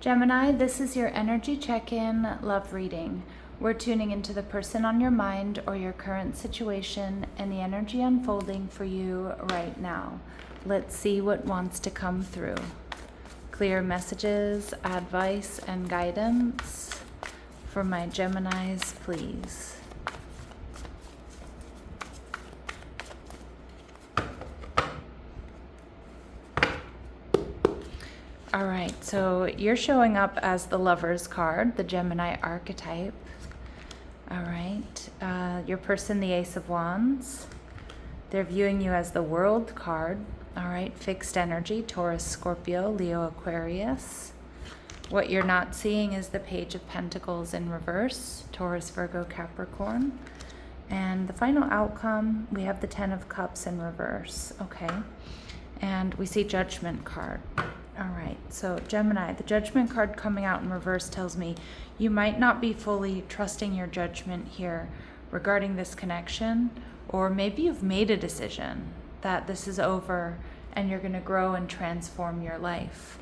Gemini, this is your energy check-in love reading. We're tuning into the person on your mind or your current situation and the energy unfolding for you right now. Let's see what wants to come through. Clear messages, advice, and guidance for my Geminis, please. All right, so you're showing up as the Lover's card, the Gemini archetype. All right, your person, the Ace of Wands. They're viewing you as the World card. All right, fixed energy, Taurus, Scorpio, Leo, Aquarius. What you're not seeing is the Page of Pentacles in reverse, Taurus, Virgo, Capricorn. And the final outcome, we have the Ten of Cups in reverse, okay? And we see Judgment card. All right, so Gemini, the Judgment card coming out in reverse tells me you might not be fully trusting your judgment here regarding this connection, or maybe you've made a decision that this is over and you're going to grow and transform your life.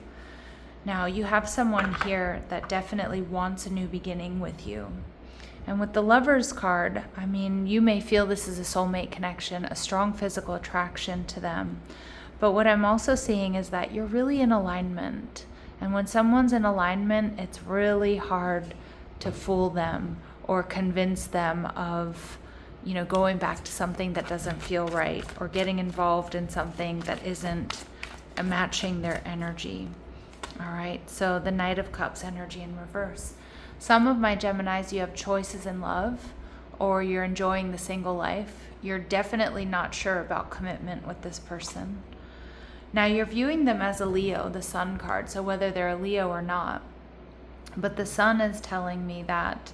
Now, you have someone here that definitely wants a new beginning with you. And with the Lover's card, I mean, you may feel this is a soulmate connection, a strong physical attraction to them. But what I'm also seeing is that you're really in alignment. And when someone's in alignment, it's really hard to fool them or convince them of, you know, going back to something that doesn't feel right or getting involved in something that isn't matching their energy. All right, so the Knight of Cups energy in reverse. Some of my Geminis, you have choices in love or you're enjoying the single life. You're definitely not sure about commitment with this person. Now you're viewing them as a Leo, the Sun card, so whether they're a Leo or not. But the Sun is telling me that,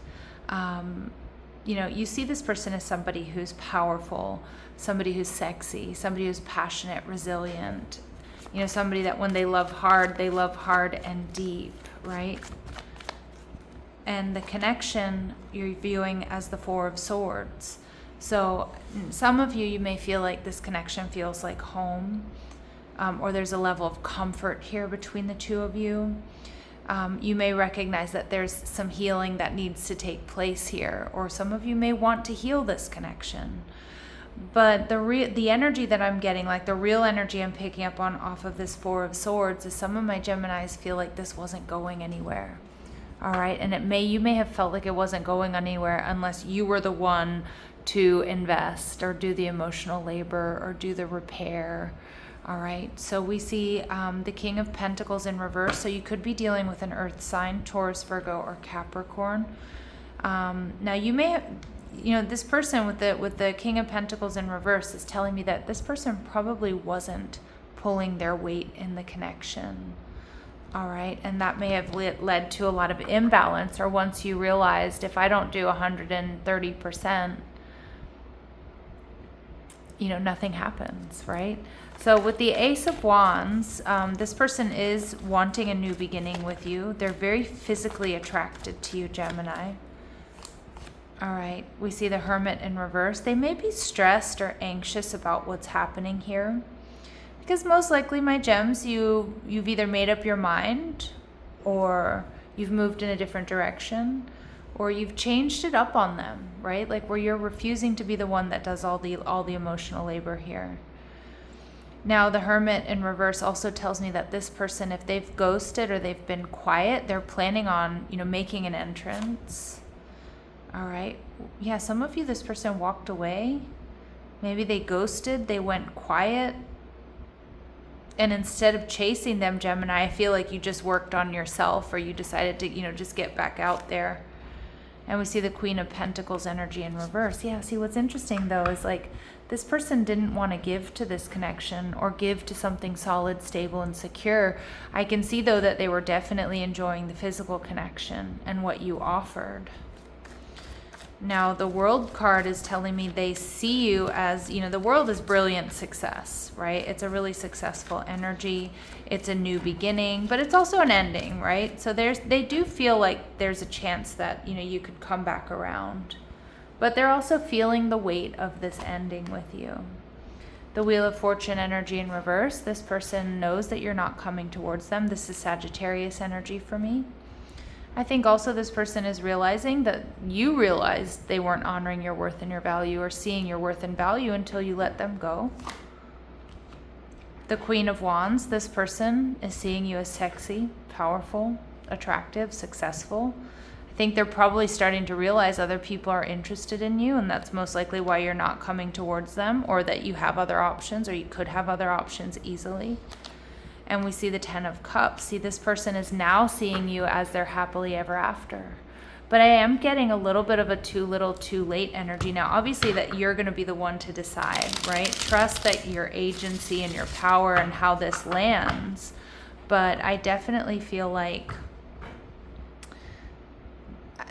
you know, you see this person as somebody who's powerful, somebody who's sexy, somebody who's passionate, resilient. You know, somebody that when they love hard and deep, right? And the connection you're viewing as the Four of Swords. So some of you may feel like this connection feels like home. Or there's a level of comfort here between the two of you. You may recognize that there's some healing that needs to take place here, or some of you may want to heal this connection. But the energy that I'm getting, like the real energy I'm picking up on off of this Four of Swords, is some of my Geminis feel like this wasn't going anywhere. All right, and you may have felt like it wasn't going anywhere unless you were the one to invest or do the emotional labor or do the repair. All right, so we see the King of Pentacles in reverse. So you could be dealing with an earth sign, Taurus, Virgo, or Capricorn. Now you may have, you know, this person with the King of Pentacles in reverse is telling me that this person probably wasn't pulling their weight in the connection. All right, and that may have led to a lot of imbalance, or once you realized if I don't do 130%, you know, nothing happens, right? So with the Ace of Wands, this person is wanting a new beginning with you. They're very physically attracted to you, Gemini. All right, we see the Hermit in reverse. They may be stressed or anxious about what's happening here, because most likely, my gems, you've either made up your mind, or you've moved in a different direction, or you've changed it up on them, right? Like where you're refusing to be the one that does all the emotional labor here. Now, the Hermit in reverse also tells me that this person, if they've ghosted or they've been quiet, they're planning on, you know, making an entrance. All right. Yeah, some of you, this person walked away. Maybe they ghosted, they went quiet. And instead of chasing them, Gemini, I feel like you just worked on yourself, or you decided to, you know, just get back out there. And we see the Queen of Pentacles energy in reverse. Yeah, see, what's interesting, though, is like this person didn't want to give to this connection or give to something solid, stable, and secure. I can see, though, that they were definitely enjoying the physical connection and what you offered. Now, the World card is telling me they see you as, you know, the World is brilliant success, right? It's a really successful energy. It's a new beginning, but it's also an ending, right? So they do feel like there's a chance that, you know, you could come back around. But they're also feeling the weight of this ending with you. The Wheel of Fortune energy in reverse. This person knows that you're not coming towards them. This is Sagittarius energy for me. I think also this person is realizing that you realized they weren't honoring your worth and your value, or seeing your worth and value until you let them go. The Queen of Wands. This person is seeing you as sexy, powerful, attractive, successful. I think they're probably starting to realize other people are interested in you, and that's most likely why you're not coming towards them, or that you have other options, or you could have other options easily. And we see the Ten of Cups. See, this person is now seeing you as their happily ever after. But I am getting a little bit of a too little, too late energy. Now, obviously that you're going to be the one to decide, right? Trust that your agency and your power and how this lands. But I definitely feel like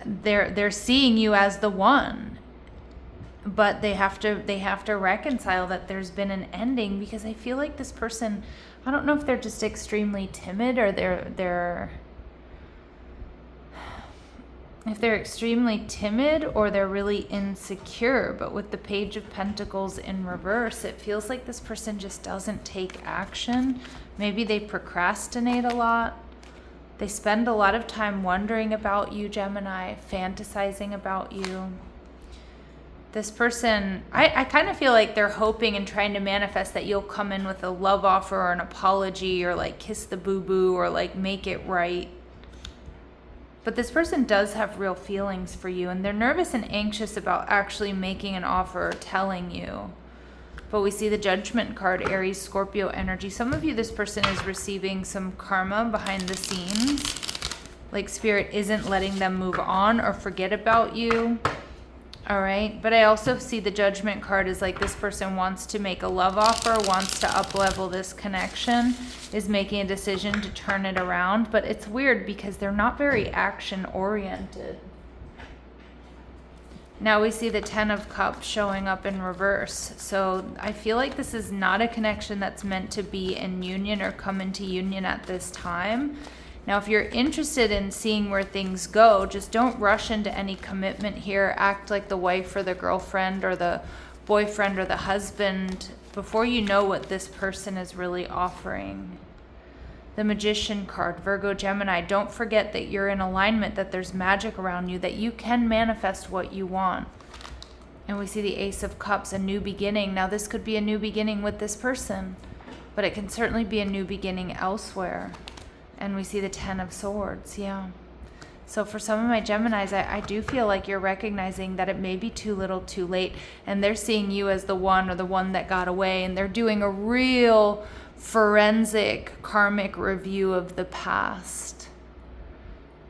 they're seeing you as the one. But they have to reconcile that there's been an ending, because I feel like this person, I don't know if they're just extremely timid, or if they're extremely timid, or they're really insecure. But with the Page of Pentacles in reverse, it feels like this person just doesn't take action. Maybe they procrastinate a lot. They spend a lot of time wondering about you, Gemini, fantasizing about you. This person, I kind of feel like they're hoping and trying to manifest that you'll come in with a love offer or an apology, or like kiss the boo-boo, or like make it right. But this person does have real feelings for you, and they're nervous and anxious about actually making an offer or telling you. But we see the Judgment card, Aries, Scorpio energy. Some of you, this person is receiving some karma behind the scenes. Like Spirit isn't letting them move on or forget about you. All right. But I also see the Judgment card is like this person wants to make a love offer, wants to up-level this connection, is making a decision to turn it around. But it's weird because they're not very action-oriented. Now we see the Ten of Cups showing up in reverse. So I feel like this is not a connection that's meant to be in union or come into union at this time. Now, if you're interested in seeing where things go, just don't rush into any commitment here. Act like the wife or the girlfriend or the boyfriend or the husband before you know what this person is really offering. The Magician card, Virgo, Gemini, don't forget that you're in alignment, that there's magic around you, that you can manifest what you want. And we see the Ace of Cups, a new beginning. Now, this could be a new beginning with this person, but it can certainly be a new beginning elsewhere. And we see the Ten of Swords, yeah. So for some of my Geminis, I do feel like you're recognizing that it may be too little too late, and they're seeing you as the one or the one that got away, and they're doing a real forensic karmic review of the past.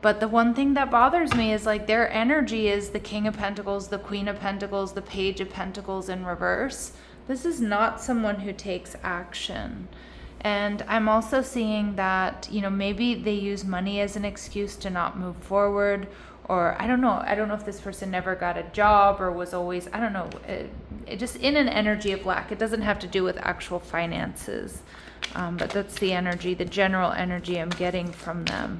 But the one thing that bothers me is like their energy is the King of Pentacles, the Queen of Pentacles, the Page of Pentacles in reverse. This is not someone who takes action. And I'm also seeing that, you know, maybe they use money as an excuse to not move forward, or I don't know if this person never got a job or was always, I don't know, it just in an energy of lack. It doesn't have to do with actual finances, but that's the energy, the general energy I'm getting from them.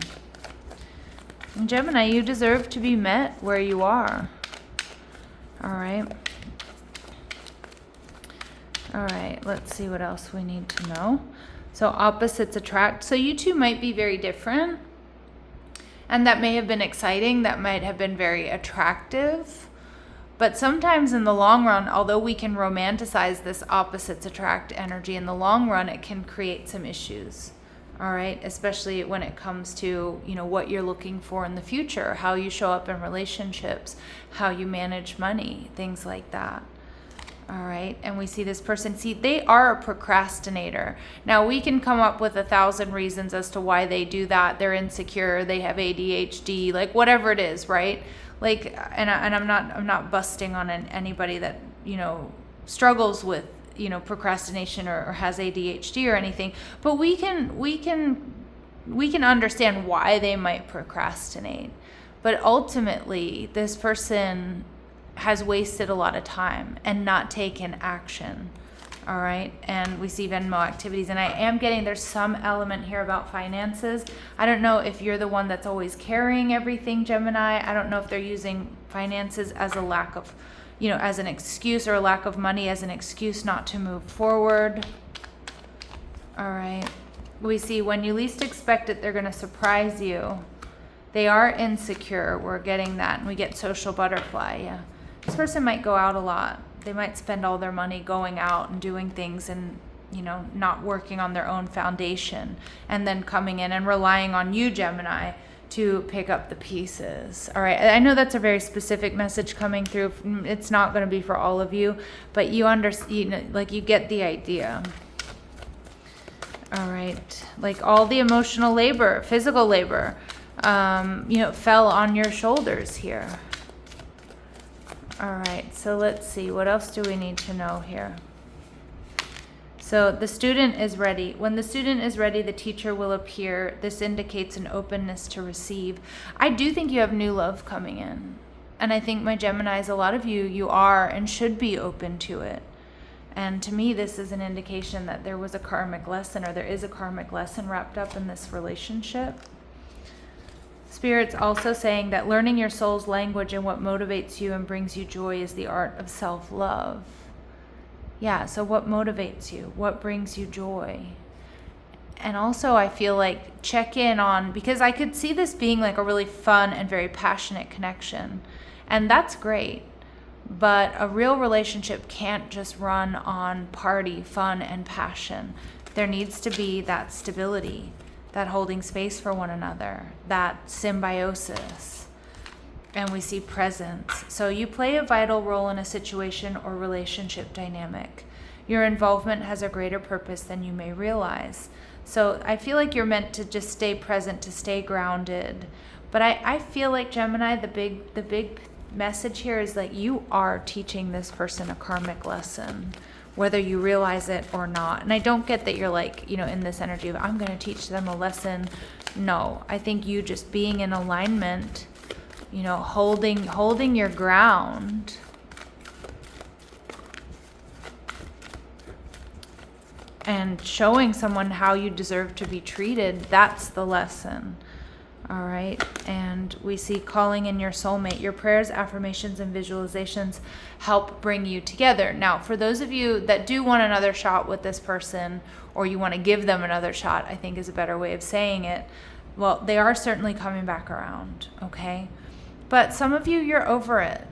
And Gemini, you deserve to be met where you are. All right. All right, let's see what else we need to know. So opposites attract. So you two might be very different. And that may have been exciting. That might have been very attractive. But sometimes in the long run, although we can romanticize this opposites attract energy, in the long run, it can create some issues. All right, especially when it comes to, you know, what you're looking for in the future, how you show up in relationships, how you manage money, things like that. All right, and we see this person, see, they are a procrastinator. Now, we can come up with 1,000 reasons as to why they do that. They're insecure, they have ADHD, like whatever it is, right? Like, and I'm not busting on anybody that, you know, struggles with, you know, procrastination or has ADHD or anything. But we can understand why they might procrastinate. But ultimately, this person has wasted a lot of time and not taken action. All right. And we see Venmo activities, and I am getting, there's some element here about finances. I don't know if you're the one that's always carrying everything, Gemini. I don't know if they're using finances as a lack of, you know, as an excuse, or a lack of money as an excuse not to move forward. All right. We see when you least expect it, they're going to surprise you. They are insecure. We're getting that. And we get social butterfly. Yeah. This person might go out a lot. They might spend all their money going out and doing things and, you know, not working on their own foundation, and then coming in and relying on you, Gemini, to pick up the pieces. All right. I know that's a very specific message coming through. It's not going to be for all of you, but you understand, you know, like, you get the idea. All right. Like, all the emotional labor, physical labor, you know, fell on your shoulders here. All right. So let's see. What else do we need to know here? So the student is ready. When the student is ready, the teacher will appear. This indicates an openness to receive. I do think you have new love coming in. And I think, my Geminis, a lot of you are and should be open to it. And to me, this is an indication that there was a karmic lesson, or there is a karmic lesson wrapped up in this relationship. Spirit's also saying that learning your soul's language and what motivates you and brings you joy is the art of self-love. Yeah, so what motivates you? What brings you joy? And also, I feel like, check in on, because I could see this being like a really fun and very passionate connection. And that's great. But a real relationship can't just run on party, fun, and passion. There needs to be that stability, that holding space for one another, that symbiosis. And we see presence. So you play a vital role in a situation or relationship dynamic. Your involvement has a greater purpose than you may realize. So I feel like you're meant to just stay present, to stay grounded. But I feel like, Gemini, the big message here is that you are teaching this person a karmic lesson, whether you realize it or not. And I don't get that you're like, you know, in this energy of, I'm going to teach them a lesson. No, I think you just being in alignment, you know, holding your ground, and showing someone how you deserve to be treated. That's the lesson. All right. And we see calling in your soulmate. Your prayers, affirmations, and visualizations help bring you together. Now, for those of you that do want another shot with this person, or you want to give them another shot, I think is a better way of saying it. Well, they are certainly coming back around. Okay. But some of you, you're over it.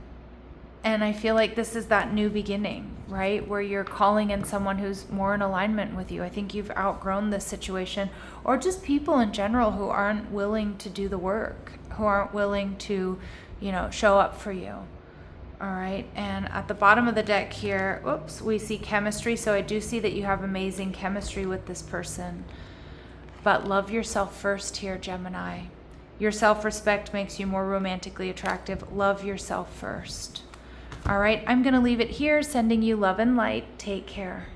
And I feel like this is that new beginning, right? Where you're calling in someone who's more in alignment with you. I think you've outgrown this situation, or just people in general who aren't willing to do the work, who aren't willing to, you know, show up for you. All right. And at the bottom of the deck here, whoops, we see chemistry. So I do see that you have amazing chemistry with this person. But love yourself first here, Gemini. Your self-respect makes you more romantically attractive. Love yourself first. All right, I'm going to leave it here, sending you love and light. Take care.